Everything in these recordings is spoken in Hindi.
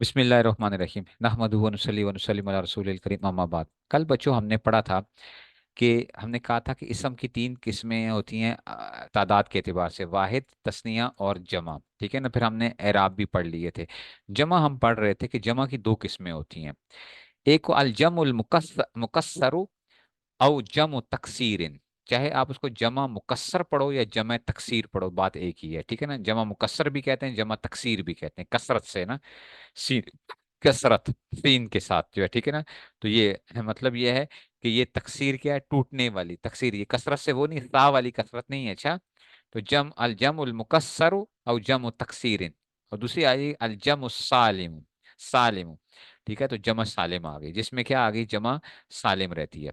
बिस्मिल्लाहिर्रहमानिर्रहीम नहमदुहु व नुसल्ली व नुसल्लिमु अला रसूलिल करीम अम्मा बाद। कल बच्चों हमने पढ़ा था कि हमने कहा था कि इसम की तीन किस्में होती हैं तादाद के एतबार से, वाहिद, तस्निया और जमा। ठीक है ना। फिर हमने एराब भी पढ़ लिए थे। जमा हम पढ़ रहे थे कि जमा की दो किस्में होती हैं। एक को अल जमुल मुकस्सरु औ जम तकसीरिन। चाहे आप उसको जमा मुकस्सर पढ़ो या जमा तकसीर पढ़ो, बात एक ही है। ठीक है ना। जमा मुकस्सर भी कहते हैं, जमा तकसीर भी कहते हैं, कसरत से ना, सीन, कसरत सीन के साथ जो है। ठीक है ना। तो ये मतलब ये है कि ये तकसीर क्या है, टूटने वाली तकसीर। ये कसरत से वो नहीं, सा वाली कसरत नहीं है। अच्छा। तो जम अल जम उल मुकस्सर और जम तकसीरिन। और दूसरी आ गई अल जम सालिम, सालिम। ठीक है। तो जमा सालिम आ गई, जिसमें क्या आ गई, जमा सालिम रहती है।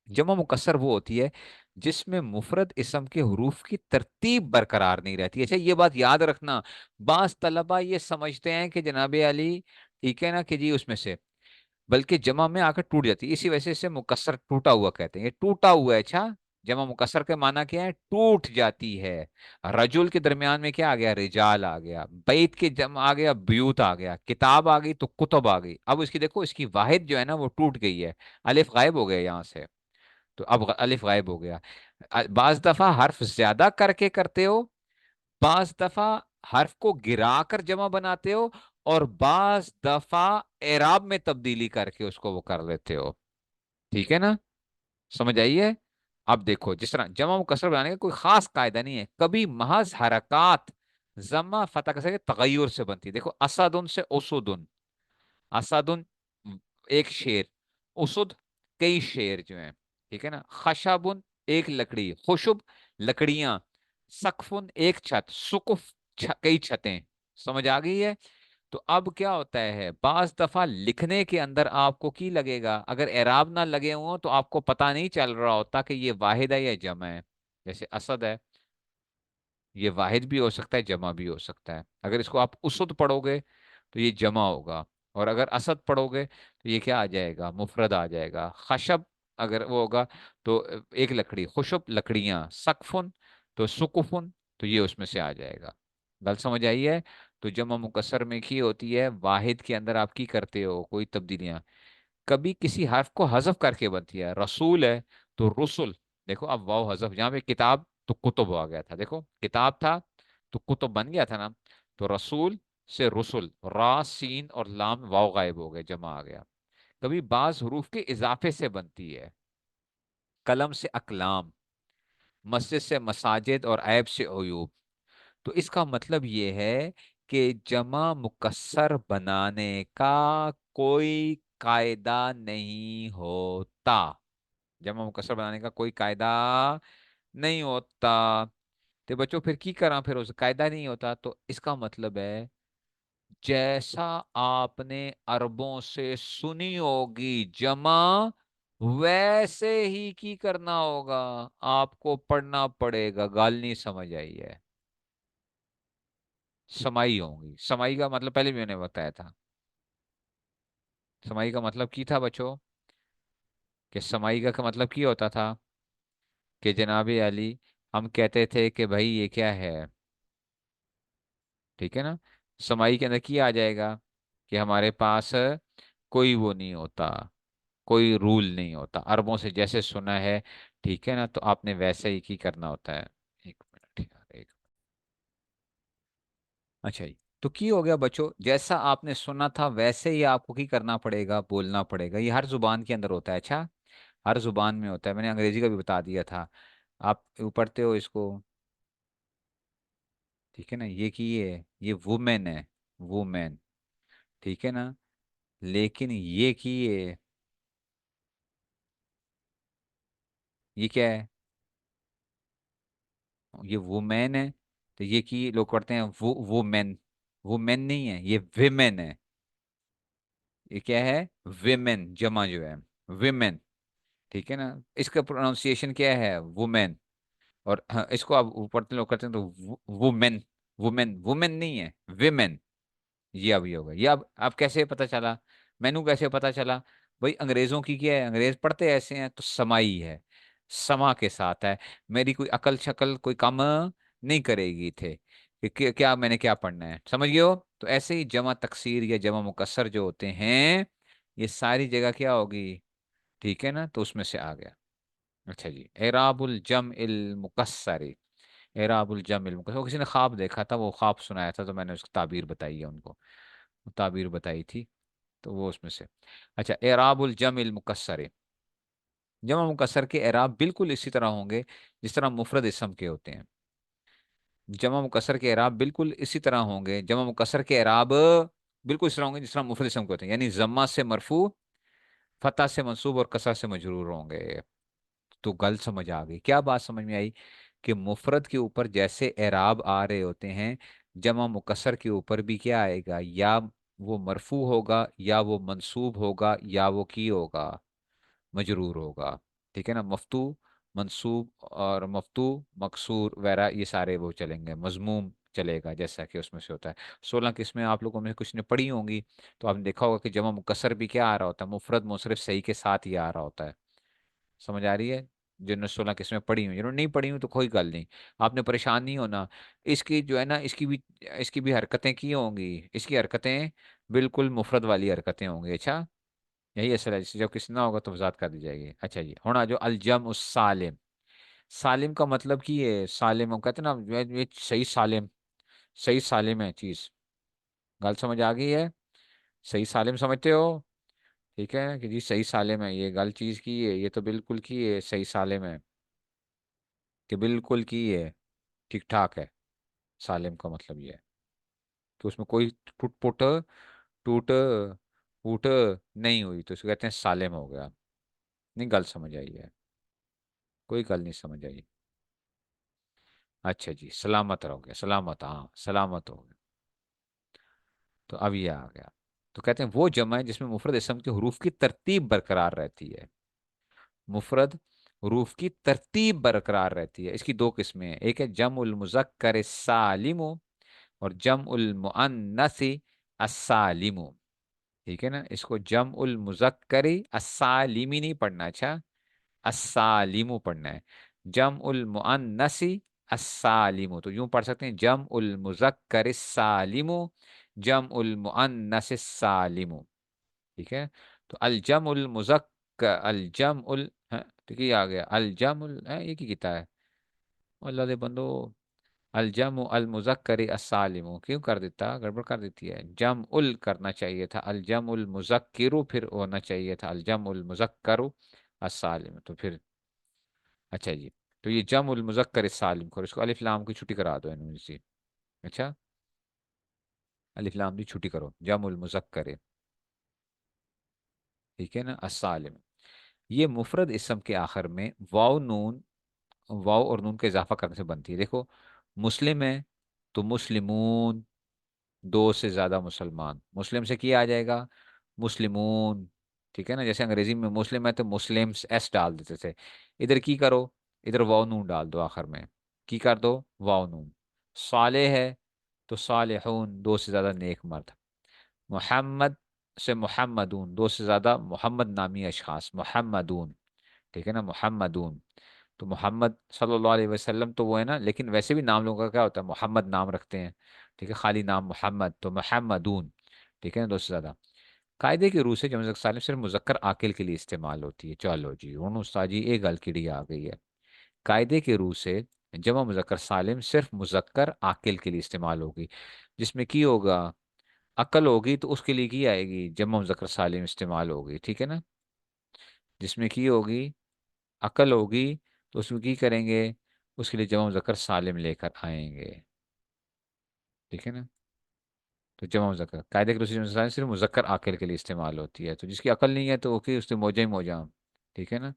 जमा मुकस्सर वो होती है जिसमें मुफरद इस्म के हुरूफ की तरतीब बरकरार नहीं रहती। अच्छा, ये बात याद रखना। बास तलबा ये समझते हैं कि जनाब अली, ठीक है ना, कि जी उसमें से बल्कि जमा में आकर टूट जाती है, इसी वजह से इसे मुकस्सर टूटा हुआ कहते हैं। ये टूटा हुआ है। अच्छा, जमा मुकस्सर का माना क्या है, टूट जाती है। रजुल के दरमियान में क्या आ गया, रिजाल आ गया। बैत के जम आ गया, ब्यूत आ गया। किताब आ गई तो कुतुब आ गई। अब इसकी देखो, इसकी वाहिद जो है ना वो टूट गई है। अलिफ गायब हो गया यहाँ से, तो अब अलिफ गायब हो गया। बाज दफा हर्फ ज्यादा करके करते हो, बाज दफा हर्फ को गिराकर जमा बनाते हो, और बाज दफा एराब में तब्दीली करके उसको वो कर लेते हो। ठीक है ना। समझ आइए। अब देखो, जिस तरह जमा मुकस्सर बनाने का कोई खास कायदा नहीं है। कभी महज हरकत जमा फतह कसर के तगय्युर से बनती है। देखो, असदुन से उसुदुन, असदुन एक शेर, उसुद कई शेर जो हैं। ठीक है ना। खशाबुन एक लकड़ी, खुशुब लकड़ियां, सकफुन एक छत, सुकुफ कई छतें। समझ आ गई है। तो अब क्या होता है, बाज दफा लिखने के अंदर आपको की लगेगा, अगर एराब ना लगे हुए तो आपको पता नहीं चल रहा होता कि ये वाहिद है या जमा है। जैसे असद है, ये वाहिद भी हो सकता है, जमा भी हो सकता है। अगर इसको आप उसुद पढ़ोगे तो ये जमा होगा, और अगर असद पढ़ोगे तो ये क्या आ जाएगा, मुफरद आ जाएगा। खशब अगर वो होगा तो एक लकड़ी, खुशब लकड़ियां, सकफुन तो सुकुफुन, तो ये उसमें से आ जाएगा। गल समझ आई है। तो जमा मुकस्सर में की होती है, वाहिद के अंदर आप की करते हो कोई तब्दीलियां। कभी किसी हर्फ को हजफ करके बनती है, रसूल है तो रुसुल। देखो अब वाव हजफ, यहाँ पे किताब तो कुतुब आ गया था। देखो, किताब था तो कुतुब बन गया था ना। तो रसूल से रुसुल, रा सीन और लाम वाव गायब हो गए, जमा आ गया। कभी बाज हरूफ के इजाफे से बनती है, कलम से अकलाम, मस्जिद से मसाजिद और ऐब से अयूब। तो इसका मतलब ये है कि जमा मुकस्सर बनाने का कोई कायदा नहीं होता। जमा मुकस्सर बनाने का कोई कायदा नहीं होता। तो बच्चों फिर की करा, फिर उस कायदा नहीं होता तो इसका मतलब है, जैसा आपने अरबों से सुनी होगी जमा, वैसे ही की करना होगा। आपको पढ़ना पड़ेगा। गाल नहीं समझ आई है। समाई होंगी। समाई का मतलब पहले भी मैंने बताया था। समाई का मतलब की था बच्चों, कि समाई का मतलब की होता था कि जनाबे अली, हम कहते थे कि भाई ये क्या है। ठीक है ना। समाई के अंदर की आ जाएगा कि हमारे पास कोई वो नहीं होता, कोई रूल नहीं होता, अरबों से जैसे सुना है। ठीक है ना। तो आपने वैसे ही की करना होता है। एक मिनट यार, एक। अच्छा जी। तो की हो गया बच्चों, जैसा आपने सुना था वैसे ही आपको की करना पड़ेगा, बोलना पड़ेगा। ये हर जुबान के अंदर होता है। अच्छा, हर जुबान में होता है। मैंने अंग्रेजी का भी बता दिया था, आप पढ़ते हो इसको। ठीक है ना। ये की ये वुमेन है, वुमेन। ठीक है ना। लेकिन ये की ये क्या है, ये वुमेन है। तो ये की लोग करते हैं वो वुमेन, वुमेन नहीं है, ये विमेन है। ये क्या है, विमेन, जमा जो है, विमेन। ठीक है ना। इसका प्रोनाउंसिएशन क्या है, वुमेन। और हाँ, इसको आप ऊपर लोग करते हैं तो वुमेन, वुमेन, वुमेन नहीं है, विमेन। ये अब ये होगा। ये अब कैसे पता चला, मैनू कैसे पता चला। भाई अंग्रेजों की क्या है, अंग्रेज पढ़ते ऐसे हैं तो समाई है, समा के साथ है। मेरी कोई अकल शकल कोई काम नहीं करेगी थे, क्या मैंने क्या पढ़ना है, समझ गए हो? तो ऐसे ही जमा तकसीर या जमा मुकस्सर जो होते हैं, ये सारी जगह क्या होगी, ठीक है ना, तो उसमें से आ गया। अच्छा जी, एराबुल जम इल मुकस्सरी, एराबुल जम इल मुकस्सर, वो किसी ने ख्वाब देखा था, वो ख्वाब सुनाया था, तो मैंने उसकी ताबीर बताई है उनको, वो ताबीर बताई थी, तो वो उसमें से। अच्छा, एराबुल जम इल मुकस्सरी, जमा मुकस्सर के एराब बिल्कुल इसी तरह होंगे जिस तरह मुफरद इसम के होते हैं। जमा मुकस्सर के एराब बिल्कुल इसी तरह होंगे, जमा मुकस्सर के एराब बिल्कुल इस तरह होंगे जिस तरह मुफरद इसम के होते हैं, यानी जम्मा से मरफू, फतह से मंसूब और कसर से मजरूर होंगे। तो गल समझ आ गई, क्या बात समझ में आई, कि मुफरद के ऊपर जैसे एराब आ रहे होते हैं, जमा मुकस्सर के ऊपर भी क्या आएगा, या वो मरफू होगा, या वो मंसूब होगा, या वो की होगा, मजरूर होगा। ठीक है ना, मफ्तू, मंसूब और मफ्तू, मकसूर वगैरह ये सारे वो चलेंगे, मजमूम चलेगा, जैसा कि उसमें से होता है। 16 किस्में आप लोगों में कुछ ने पढ़ी होंगी, तो आपने देखा होगा कि जमा मुकस्सर भी क्या आ रहा होता है, मुफरद मुसरफ सही के साथ ही आ रहा होता है। समझ आ रही है? जिन्होंने 16 किस्में पढ़ी हुई, जिन्होंने नहीं पढ़ी हुई तो कोई गल नहीं, आपने परेशान नहीं होना। इसकी जो है ना, इसकी भी हरकतें की होंगी, इसकी हरकतें बिल्कुल मुफरद वाली हरकतें होंगी। अच्छा, यही असल है, जब किसी ना होगा तो वजात कर दी जाएगी। अच्छा जी, होना जो अलजम उस सालिम, सालिम का मतलब की है, सालिम हम कहते हैं ना, ये सही सालिम, सही सालिम है चीज, गल समझ आ गई है? सही सालिम समझते हो? ठीक है कि जी सही सालिम है, ये गल चीज की है, ये तो बिल्कुल की है, सही सालिम है, कि बिल्कुल की है, ठीक ठाक है। सालिम का मतलब ये है कि उसमें कोई टूट पुट, टूट फूट नहीं हुई, तो इसको कहते हैं सालिम हो गया। नहीं, गल समझ आई है? कोई गल नहीं समझ आई? अच्छा जी, सलामत रहोगे, सलामत, हाँ सलामत हो गए। तो अब ये आ गया, तो कहते हैं वो जमा है जिसमें मुफरद इसम के हरूफ की तरतीब बरकरार रहती है। मुफरद हरूफ की तरतीब बरकरार रहती है, इसकी दो किस्में हैं, एक है जमुल मुजक्कर सालिमु, और जमुल मुअन्नस अस्सालिमु। ठीक है ना, इसको जमुल मुजक्करी अस्सालिमी नहीं पढ़ना, अच्छा अस्सालिमु पढ़ना है। जम उल मुअन्नसी अस्सालिमु, तो यूं पढ़ सकते हैं, जम उल मुजक्कर सालिमु, जम उल मुअन्नस सालिमु। ठीक है, तो अल जम उल मुजक्कर, अल जम उल, हाँ, ठीक है, ये आ गया अल जम उल, हाँ, ये की किता है, अल्लाह दे बंदो, अल जम अल मुजक्करी अस्सालिमु क्यों कर देता, गड़बड़ कर देती है, जम उल करना चाहिए था, अल जम उल मुजक्किरु फिर होना चाहिए था अल जम उल मुजक्करु अस्सालिमु, तो फिर। अच्छा जी, तो ये जम उल मुजक्कर सालिम को, इसको अलिफ लाम की छुट्टी करा दो इन्होंने जी। अच्छा, अलिफ लाम की छुट्टी करो, जम उल मुजक्कर, ठीक है ना, अस्सालिम। ये मुफरद इसम के आखिर में वाव नून, वाव और नून का इजाफा करने से बनती है। देखो, मुस्लिम है तो मुस्लिमून, दो से ज्यादा मुसलमान, मुस्लिम से किया आ जाएगा मुस्लिमून। ठीक है ना, जैसे अंग्रेजी में मुस्लिम है तो मुस्लिम्स एस डाल देते थे, इधर की करो, इधर वाव नून डाल दो आखिर में, की कर दो वाव नून। साले है तो सालेहून, दो से ज्यादा नेक मर्द। मोहम्मद से मोहम्मदून, दो से ज्यादा मोहम्मद नामी अशखास, मोहम्मदून। ठीक है ना, मोहम्मदून, तो मोहम्मद सल्लल्लाहु अलैहि वसल्लम तो वो है ना, लेकिन वैसे भी नाम लोगों का क्या होता है, मोहम्मद नाम रखते हैं। ठीक है, खाली नाम मोहम्मद, तो मोहम्मदून। ठीक है ना, दो से ज्यादा। कायदे के रूह से जमज़ सालिम सिर्फ मुज़क्कर आकिल के लिए इस्तेमाल होती है। चलो जी, उन उस्ताद जी एक गल किड़ी आ गई है। कायदे के रूह से जमा मुज़क्कर सालिम सिर्फ मुज़क्कर आकिल के लिए इस्तेमाल होगी, जिसमें की होगा अकल होगी तो उसके लिए की आएगी, जमा मुज़क्कर सालिम इस्तेमाल होगी। ठीक है ना, जिसमें की होगी अकल होगी तो उसमें की करेंगे, उसके लिए जमा मुज़क्कर सालिम लेकर आएंगे। ठीक है ना, तो जमा मुज़क्कर कायदे के रूह से जमा मुज़क्कर सालिम सिर्फ मुज़क्कर आकिल के लिए इस्तेमाल होती है, तो जिसकी अकल नहीं है तो ओके, उससे मौजा ही मौजा। ठीक है ना,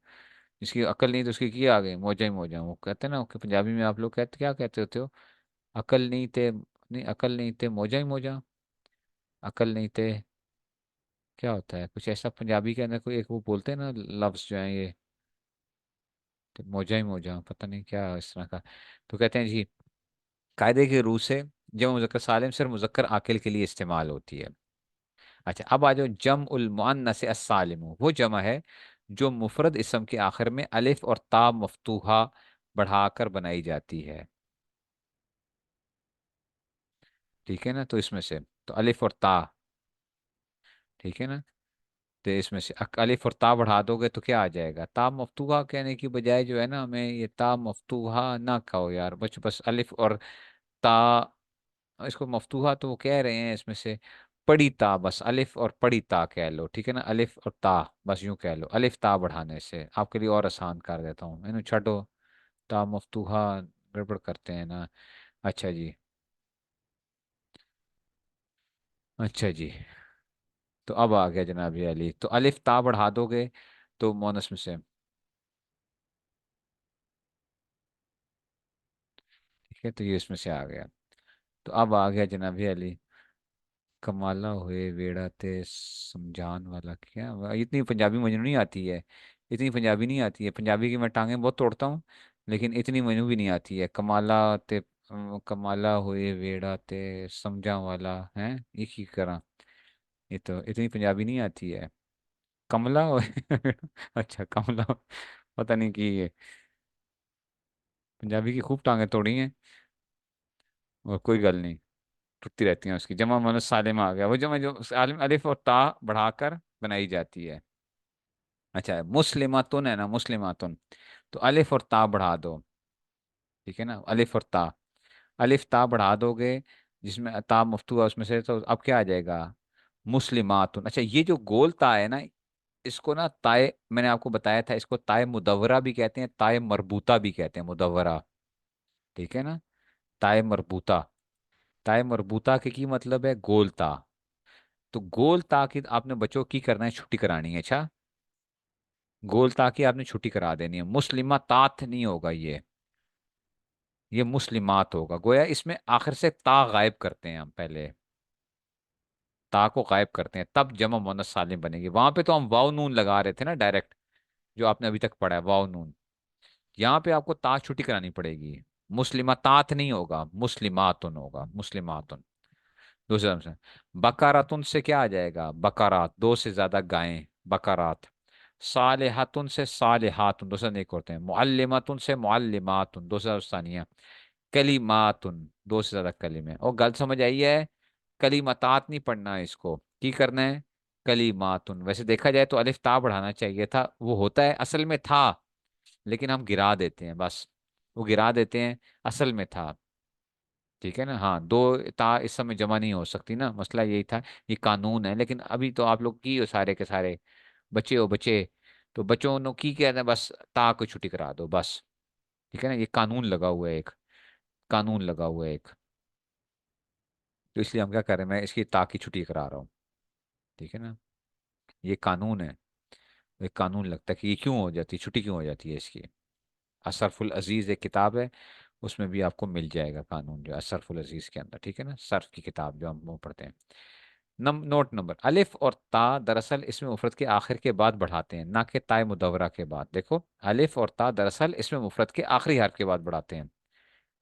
जिसकी अकल नहीं तो उसकी की आ गई मौजा ही मौजा, वो कहते हैं ना कि पंजाबी में आप लोग कहते क्या कहते होते हो, अकल नहीं थे, नहीं अकल नहीं थे मौजा ही मौजा, अकल नहीं थे, क्या होता है कुछ ऐसा पंजाबी के अंदर कोई एक वो बोलते हैं ना लफ्ज जो है ये, तो मौजा ही मौजा, पता नहीं क्या इस तरह का। तो कहते हैं जी, कायदे के रूह से जम मुज़क्कर सालिम सिर्फ मुज़क्कर आकिल के लिए इस्तेमाल होती है। अच्छा, अब आ जाओ जम उल मुअन्नस अस्सालिम, वो जमा है जो मुफरद इसम के आखिर में अलिफ और ता मफ्तूहा बढ़ाकर बनाई जाती है। ठीक है ना, तो इसमें से तो अलिफ और ता, ठीक है ना। तो इसमें से अलिफ और ता बढ़ा दोगे तो क्या आ जाएगा, ता मफ्तूहा कहने की बजाय जो है ना, हमें ये ता मफ्तूहा ना कहो यार, बस बस अलिफ और ता, इसको मफ्तूहा तो वो कह रहे हैं इसमें से, पड़ी ता, बस अलिफ और पड़ी ता कह लो, ठीक है ना, अलिफ और ता, बस यूं कह लो, अलिफ ता बढ़ाने से आपके लिए और आसान कर देता हूँ, इन्हें छठो, ता मफ्तूहा गड़बड़ करते हैं ना। अच्छा जी, अच्छा जी, तो अब आ गया जनाब ये अली, तो अलिफ ता बढ़ा दोगे तो मोनस में से, ठीक है, तो ये इसमें से आ गया। तो अब आ गया जनाब ये अली, कमाला हुए वेड़ा ते समझान वाला, क्या इतनी पंजाबी मुझे नहीं आती है, इतनी पंजाबी नहीं आती है, पंजाबी की मैं टांगें बहुत तोड़ता हूँ, लेकिन इतनी मुझे भी नहीं आती है, कमाला ते कमाला हुए वेड़ा ते समझा वाला है, ये की करा, ये तो इतनी पंजाबी नहीं आती है, कमला अच्छा कमला, पता नहीं कि ये पंजाबी की खूब टांगें तोड़ी हैं, और कोई गल नहीं, टूटती रहती हैं उसकी, जमा मुअन्नस सालिम आ गया, वो जमा जो सालिम अलिफ और ता बढ़ाकर बनाई जाती है। अच्छा मुस्लिमातुन है ना, मुस्लिमातुन, तो अलिफ और ता बढ़ा दो, ठीक है ना, अलिफ और ता, अलिफ ता बढ़ा दोगे, जिसमें ता मफ्तू है उसमें से, तो अब क्या आ जाएगा, मुस्लिमातुन। अच्छा ये जो गोल ता है ना, इसको ना ताए, मैंने आपको बताया था, इसको ताए मुदव्वरा भी कहते हैं, ताए मरबूता भी कहते हैं, मुदव्वरा, ठीक है ना, ताए मरबूता, ताए मरबूता के की मतलब है गोलता, तो गोलता की आपने बच्चों की करना है, छुट्टी करानी है, अच्छा, गोलता की आपने छुट्टी करा देनी है, मुस्लिमा तात नहीं होगा ये मुस्लिमात होगा, गोया इसमें आखिर से ता गायब करते हैं हम पहले, ता को गायब करते हैं, तब जमा मुअन्नस सालिम बनेगी, वहां पे तो हम वाव नून लगा रहे थे ना डायरेक्ट, जो आपने अभी तक पढ़ा है वाव नून, यहाँ पे आपको ता छुट्टी करानी पड़ेगी, मुस्लिमातात नहीं होगा, मुस्लिमातुन होगा, मुस्लिमातुन। दूसरे नाम से बकारातुन से क्या आ जाएगा, बकारात, दो से ज्यादा गायें, बकारात, सालेहातुन से सालेहातुन, दूसरा नहीं करते हैं, मुअल्लिमातुन से मुअल्लिमातुन, दूसरा स्थानीय, कलीमातुन, दो से ज्यादा कलीमे, और गल समझ आई है, कलीमतात नहीं पढ़ना है इसको, की करना है, कलीमातुन, वैसे देखा जाए तो अलिफ ता बढ़ाना चाहिए था, वो होता है असल में था, लेकिन हम गिरा देते हैं बस, वो गिरा देते हैं, असल में था, ठीक है ना, हाँ दो ता इस समय जमा नहीं हो सकती ना, मसला यही था, ये कानून है, लेकिन अभी तो आप लोग की हो सारे के सारे, बच्चे हो बच्चे, तो बच्चों ने की कहते हैं बस, ता को छुट्टी करा दो बस, ठीक है ना, ये कानून लगा हुआ है एक, कानून लगा हुआ है एक, तो इसलिए हम क्या कर रहे हैं, मैं इसकी ता की छुट्टी करा रहा हूँ, ठीक है ना, ये कानून है, एक कानून लगता है कि ये क्यों हो जाती है, छुट्टी क्यों हो जाती है इसकी, असरफुल अजीज एक किताब है, उसमें भी आपको मिल जाएगा कानून, जो असरफुल अजीज के अंदर, ठीक है ना, सर्फ की किताब जो हम वो पढ़ते हैं। नोट नंबर, अलिफ और ता दरअसल इसमें मुफरत के आखिर के बाद बढ़ाते हैं, ना कि ताए मुदव्वरा के बाद, देखो अलिफ और ता दरअसल इसमें मुफरत के आखिरी हर्फ के बाद बढ़ाते हैं,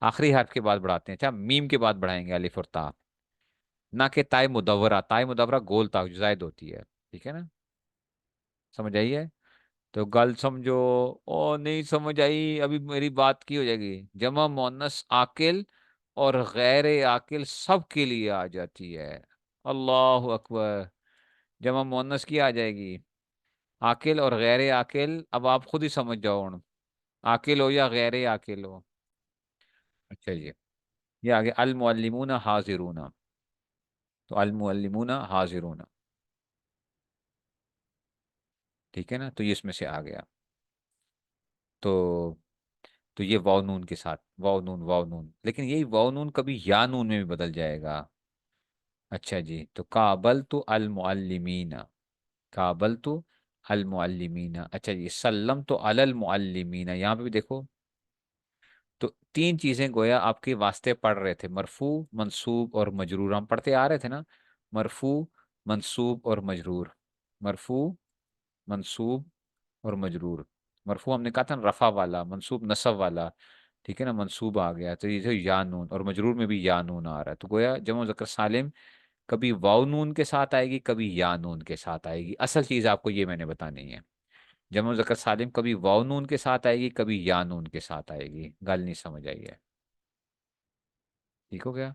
आखिरी हर्फ के बाद बढ़ाते हैं, अच्छा मीम के बाद बढ़ाएंगे अलिफ और ता, ना कि ताए मुदव्वरा गोल ता जो जायद होती है, ठीक है ना, समझ आई है। तो गल समझो, ओ नहीं समझ आई अभी मेरी बात की हो जाएगी, जमा मोनस आकिल और गैर आकिल सब के लिए आ जाती है, अल्लाह अकबर, जमा मोनस की आ जाएगी, आकिल और गैर आकिल, अब आप खुद ही समझ जाओ, आकिल हो या गैर आकिल हो। अच्छा ये आगे अल मुअल्लिमूना हाजिरूना, तो अल मुअल्लिमूना हाजिरूना, ठीक है ना, तो ये इसमें से आ गया, तो ये वाव नून के साथ, वाव नून, लेकिन यही वाव नून कभी या नून में भी बदल जाएगा। अच्छा जी, तो काबल तो अल मुअल्लिमीना, काबल तो अल मुअल्लिमीना, अच्छा जी, सल्लम तो अलल मुअल्लिमीना, यहाँ पे भी देखो, तो तीन चीजें गोया आपके वास्ते पढ़ रहे थे, मरफू मंसूब और मजरूर, हम पढ़ते आ रहे थे ना, मरफू मंसूब और मजरूर, मरफू मंसूब और मजरूर, मरफू हमने कहा था ना रफा वाला, मंसूब नसब वाला, ठीक है ना, मंसूब आ गया, तो ये जो या नून, और मजरूर में भी या नून आ रहा है, तो गोया जमा मुज़क्कर सालिम कभी वाव नून के साथ आएगी, कभी या नून के साथ आएगी, असल चीज आपको ये मैंने बतानी है, जमा मुज़क्कर सालिम कभी वाव नून के साथ आएगी, कभी या नून के साथ आएगी, गल नहीं समझ आई है, ठीक हो गया।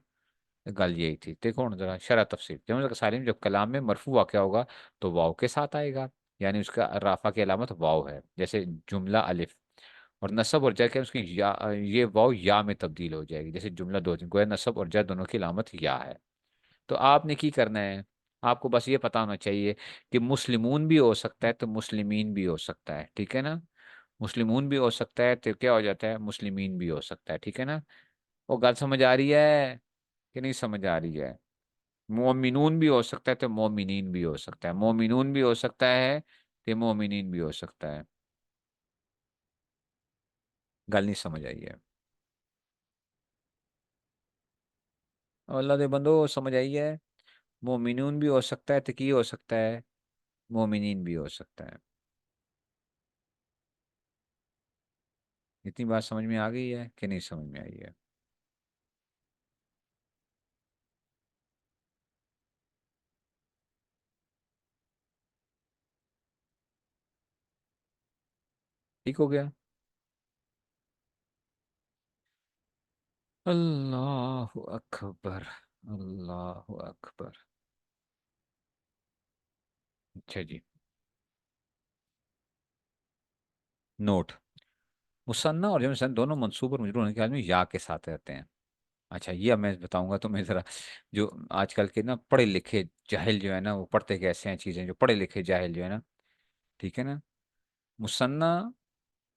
गल यही थी। देखो ना जरा शरह तफसीर, जब सालिम जब कलाम में मरफू वाक़या होगा तो वाव के साथ आएगा, यानी उसका राफा की अलामत वाव है, जैसे जुमला अलिफ। और नसब और जर के उसकी या, ये वाव या में तब्दील हो जाएगी, जैसे जुमला दो, गोया नसब और जर दोनों की अलामत या है। तो आपने की करना है, आपको बस ये पता होना चाहिए कि मुस्लिमून भी हो सकता है तो मुस्लिमीन भी हो सकता है, ठीक है ना। मुस्लिमून भी हो सकता है तो क्या हो जाता है, मुस्लिमीन भी हो सकता है, ठीक है ना। वो गल समझ आ रही है कि नहीं समझ आ रही है। मोमिनून भी हो सकता है तो मोमिनीन भी हो सकता है, मोमिनून भी हो सकता है तो मोमिनीन भी हो सकता है। गल नहीं समझ आई है। अल्लाह दे बंदो समझ आई है। मोमिनून भी हो सकता है तो की हो सकता है, मोमिनीन भी हो सकता है। इतनी बात समझ में आ गई है कि नहीं समझ में आई है। ठीक हो गया। अल्लाह अकबर, अल्लाह अकबर। अच्छा जी। नोट, मुसन्ना और जम मुसन्ना दोनों मंसूब और मजरूर होने के हाल में या के साथ रहते हैं। अच्छा ये अब मैं बताऊंगा तो मैं ज़रा, जो आजकल के ना पढ़े लिखे जाहिल जो है ना, वो पढ़ते कैसे हैं चीज़ें, जो पढ़े लिखे जाहिल जो है ना, ठीक है ना। मुसन्ना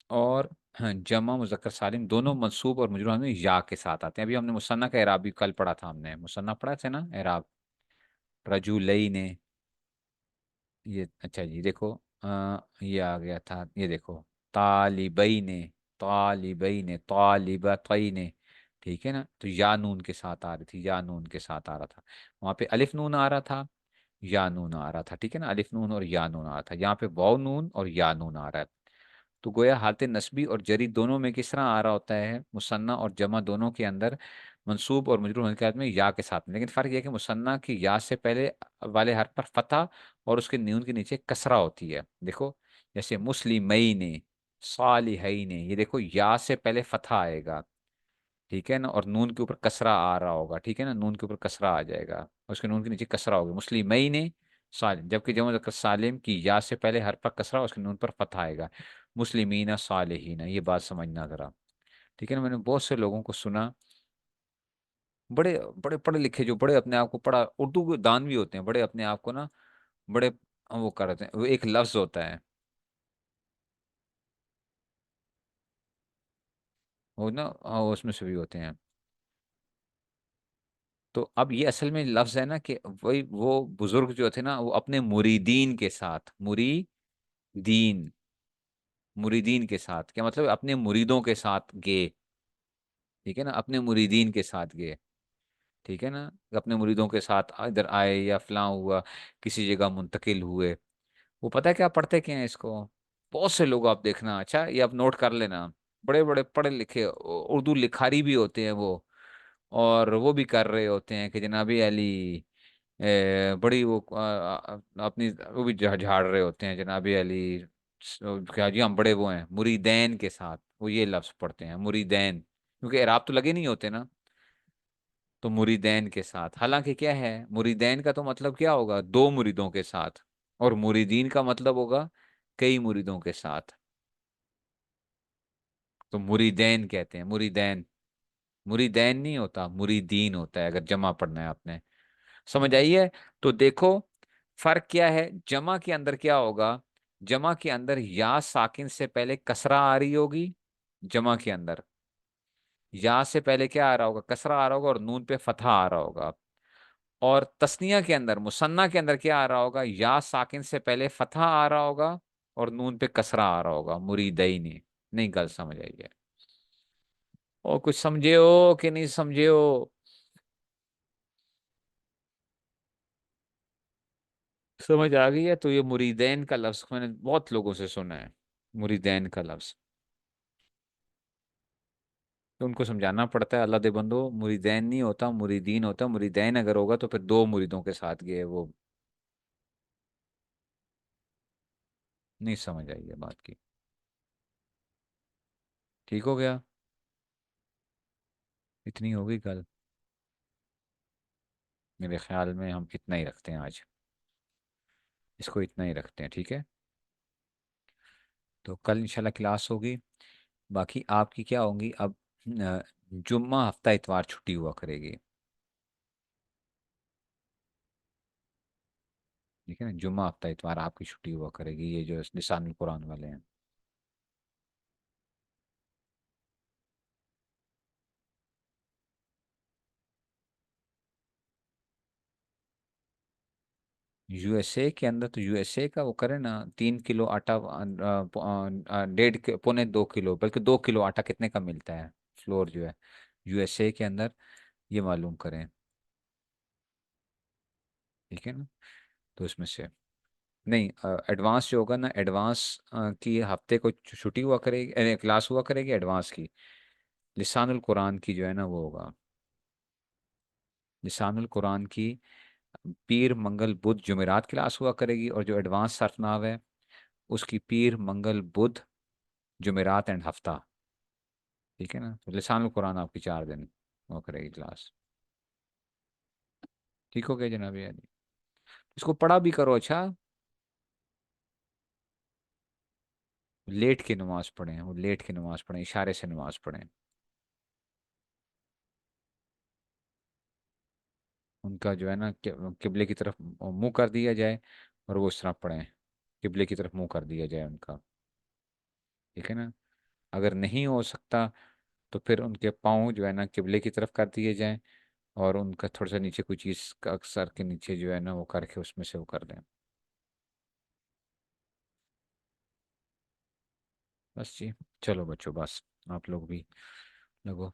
और हाँ, जमा मुज़क्कर सालिम दोनों मंसूब और मजरूर में या के साथ आते हैं। अभी हमने मुसन्ना का एराब भी कल पढ़ा था, हमने मुसन्ना पढ़ा था ना एराब। रजूलई ने, ये अच्छा जी देखो, ये आ गया था, ये देखो तालिबई ने, तालिबई ने, तालिबतई ने, ठीक है ना। तो या नून के साथ आ रही थी, या नून के साथ आ रहा था। वहां पे अलिफ नून आ रहा था, या नून आ रहा था, ठीक है ना। अलिफ नून और या नून आ रहा था, यहाँ पे वाव नून और या नून आ रहा है। तो गोया हालत नस्बी और जरी दोनों में किस तरह आ रहा होता है, मुसन्ना और जमा दोनों के अंदर मंसूब और मजरूर होने के बाद में या के साथ में। लेकिन फ़र्क यह है कि मुसन्ना की या से पहले वाले हर्फ पर फतह और उसके न्यून के नीचे कसरा होती है। देखो जैसे मुस्लिमई ने, सालिहई ने, ये देखो या से पहले फतह आएगा, ठीक है ना, और नून के ऊपर कसरा आ रहा होगा, ठीक है ना, नून के ऊपर कसरा आ जाएगा और उसके नून के नीचे कसरा होगा, मुस्लिमई ने सालिम। जबकि जब मुज़क्कर सालिम की या से पहले हर पर कसरा उसके नून पर फतह आएगा, मुस्लिमीना सालिहीना। ये बात समझना जरा, ठीक है ना। मैंने बहुत से लोगों को सुना, बड़े बड़े पढ़े लिखे, जो बड़े अपने आप को पढ़ा, उर्दू के दान भी होते हैं, बड़े अपने आप को ना, बड़े वो करते हैं। वो एक लफ्ज होता है, वो ना उसमें से भी होते हैं। तो अब ये असल में लफ्ज है ना कि वही वो बुजुर्ग जो थे ना, वो अपने मुरीदीन के साथ, मुरीदीन, मुरीदीन के साथ क्या मतलब, अपने मुरीदों के साथ गए, ठीक है ना, अपने मुरीदीन के साथ गए, ठीक है ना। अपने मुरीदों के साथ इधर आए या फलां हुआ, किसी जगह मुंतकिल हुए। वो पता है क्या पढ़ते क्या है इसको, बहुत से लोग आप देखना, अच्छा ये आप नोट कर लेना, बड़े बड़े पढ़े लिखे उर्दू लिखारी भी होते हैं वो, और वो भी कर रहे होते हैं कि जनाबी अली, बड़ी वो अपनी वो भी झाड़ रहे होते हैं जनाबी अली, क्या जी हम बड़े वो हैं मुरीदैन के साथ, वो ये लफ्ज पढ़ते हैं मुरीदैन, क्योंकि एराब तो लगे नहीं होते ना। तो मुरीदैन के साथ, हालांकि क्या है, मुरीदैन का तो मतलब क्या होगा, दो मुरीदों के साथ, और मुरीदीन का मतलब होगा कई मुरीदों के साथ। तो मुरीदैन कहते हैं, मुरीदैन, मुरीदैन नहीं होता, मुरीदीन होता है अगर जमा पढ़ना है आपने, समझ आई है। तो देखो फर्क क्या है, जमा के अंदर क्या होगा, जमा के अंदर या साकिन से पहले कसरा आ रही होगी, जमा के अंदर या से पहले क्या आ रहा होगा, कसरा आ रहा होगा और नून पे फतहा आ रहा होगा। और तस्निया के अंदर, मुसन्ना के अंदर क्या आ रहा होगा, या साकिन से पहले फतहा आ रहा होगा और नून पे कसरा आ रहा होगा, मुरीदई नहीं गल समझ आई है। और कुछ समझे हो कि नहीं समझे हो। समझ आ गई है। तो ये मुरीदैन का लफ्ज मैंने बहुत लोगों से सुना है, मुरीदैन का लफ्ज। तो उनको समझाना पड़ता है, अल्लाह दे बंदो मुरीदैन नहीं होता, मुरीदीन होता। मुरीदैन अगर होगा तो फिर दो मुरीदों के साथ गए वो। नहीं समझ आई है बात की। ठीक हो गया। इतनी होगी कल। मेरे ख्याल में हम इतना ही रखते हैं आज, इसको इतना ही रखते हैं, ठीक है। तो कल इंशाल्लाह क्लास होगी। बाकी आपकी क्या होंगी अब, जुम्मा हफ्ता इतवार छुट्टी हुआ करेगी, ठीक है ना। जुम्मा हफ्ता इतवार आपकी छुट्टी हुआ करेगी, ये जो लिसानुल कुरान वाले हैं। यूएसए के अंदर तो यूएसए का वो करें ना, 3 किलो आटा, 1.5 पौने 2 किलो, बल्कि 2 किलो आटा कितने का मिलता है फ्लोर जो है यूएसए के अंदर, ये मालूम करें, ठीक है ना। तो इसमें से नहीं, एडवांस जो होगा ना, एडवांस की हफ्ते को छुट्टी हुआ करेगी, क्लास हुआ करेगी एडवांस की। लिसानुल कुरान की जो है ना वो होगा, लिसानुल कुरान की पीर मंगल बुध जुमेरात क्लास हुआ करेगी, और जो एडवांस सरफनाव है उसकी पीर मंगल बुध जुमेरात एंड हफ्ता, ठीक है ना। तो लिसानुल कुरान आपकी 4 दिन हुआ करेगी क्लास। ठीक हो गया जनाब यानी, इसको पढ़ा भी करो अच्छा। लेट की नमाज पढ़ें, वो लेट की नमाज पढ़ें, इशारे से नमाज पढ़ें। उनका जो है ना किबले की तरफ मुंह कर दिया जाए, और वो इस तरह पढ़ें, किबले की तरफ मुंह कर दिया जाए उनका, ठीक है ना। अगर नहीं हो सकता तो फिर उनके पाँव जो है ना किबले की तरफ कर दिए जाएं, और उनका थोड़ा सा नीचे कोई चीज़ का सर के नीचे जो है ना वो करके उसमें से वो कर दें। बस जी, चलो बच्चों बस, आप लोग भी लगो